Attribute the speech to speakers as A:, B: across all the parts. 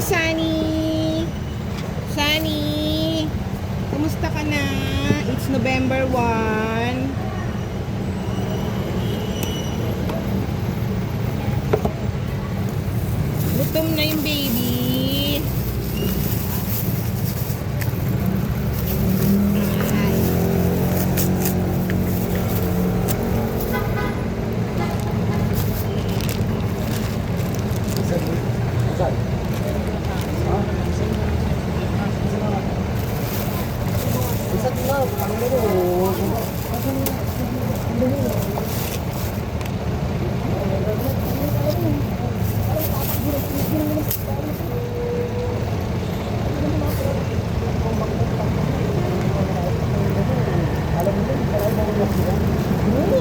A: Sunny! Sunny! Kumusta ka na? It's November 1. Gutom na yung baby. Ay.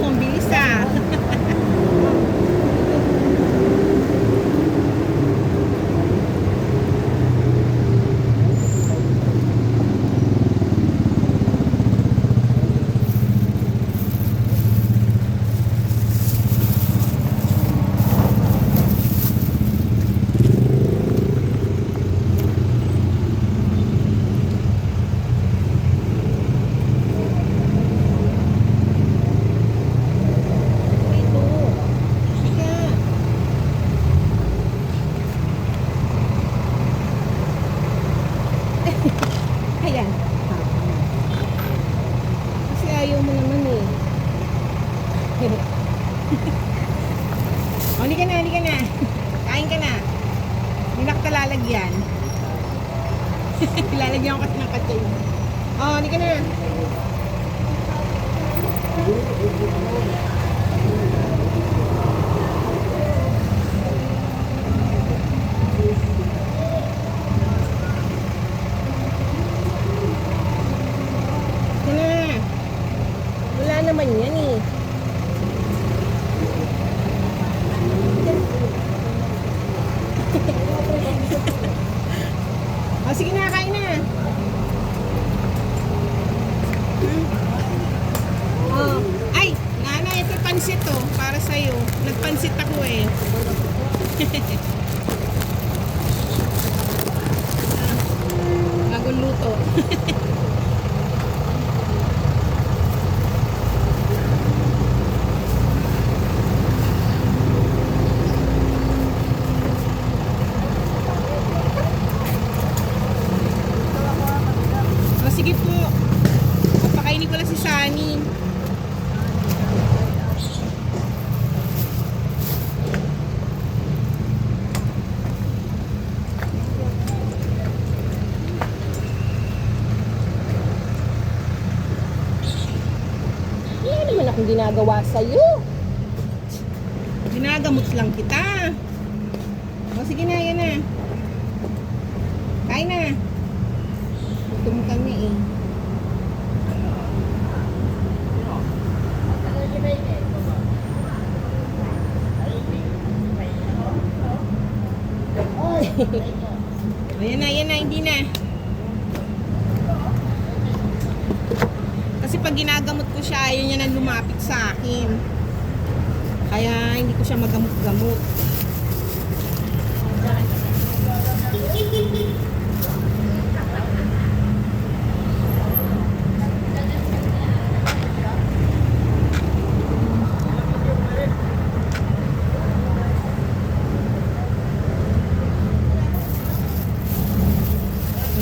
A: Ang bilis ah. Ayan. Kasi ayaw mo naman eh. O, halika na, halika na. Kain ka na. Hindi na kita lalagyan. Lalagyan ko kasi ng katay. O, halika na. Wala naman yan eh. O, sige na, kain na. Oh. Ay, nana, ito pansit to. Para sa'yo. Nagpansit ako eh. Bagong luto. Sige po. Pakainin ko lang si Sunny. Wala naman akong ginagawa sa'yo. Ginagamot lang kita. O sige na, yan na. Kain na. Gutom kami eh. Ayan na, hindi na. Kasi pag ginagamot ko siya, ayaw niya na lumapit sa akin. Kaya hindi ko siya magamot-gamot.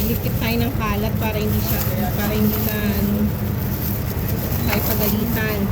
A: Ligpit tayo ng kalat para hindi na tayo pagalitan.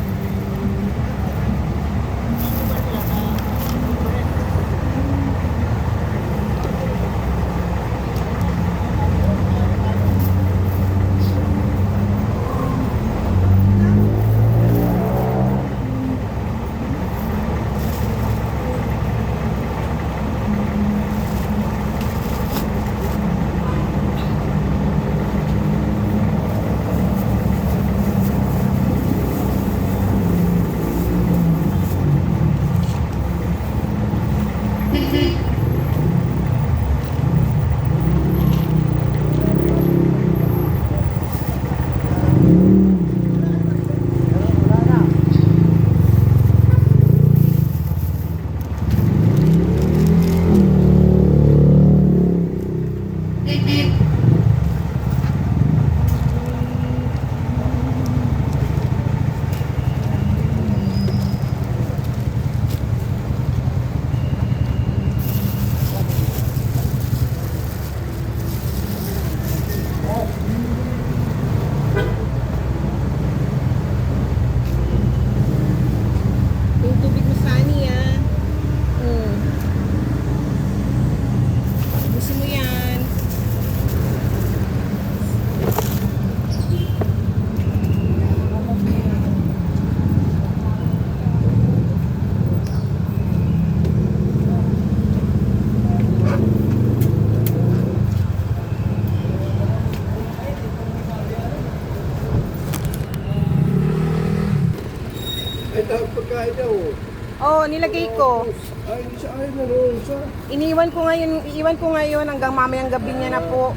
A: nilagay ko.
B: Ay, hindi siya ayaw na roon siya.
A: Iiwan ko ngayon hanggang mamayang gabi niya na po.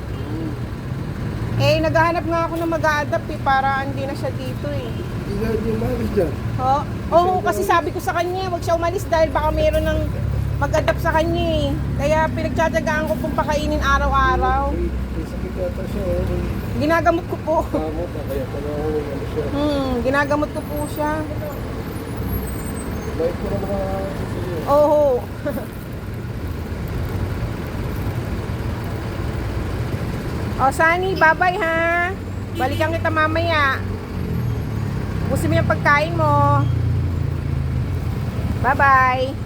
A: Eh, naghahanap nga ako ng mag-a-adapt eh, para hindi na siya dito eh.
B: Hindi na yung malis dyan.
A: Oo, kasi sabi ko sa kanya, wag siya umalis dahil baka meron ng mag-adapt sa kanya eh. Kaya pinagtsatsagaan ko pong pakainin araw-araw.
B: May sakit yata siya. Oh.
A: Ginagamot ko po.
B: Kamot na, kaya pala ako ano siya.
A: Ginagamot ko po siya.
B: Bait ko na mga sa'yo.
A: Oo. O, Sunny, bye-bye ha. Balikan kita mamaya. Ubusin mo yung pagkain mo. Bye-bye.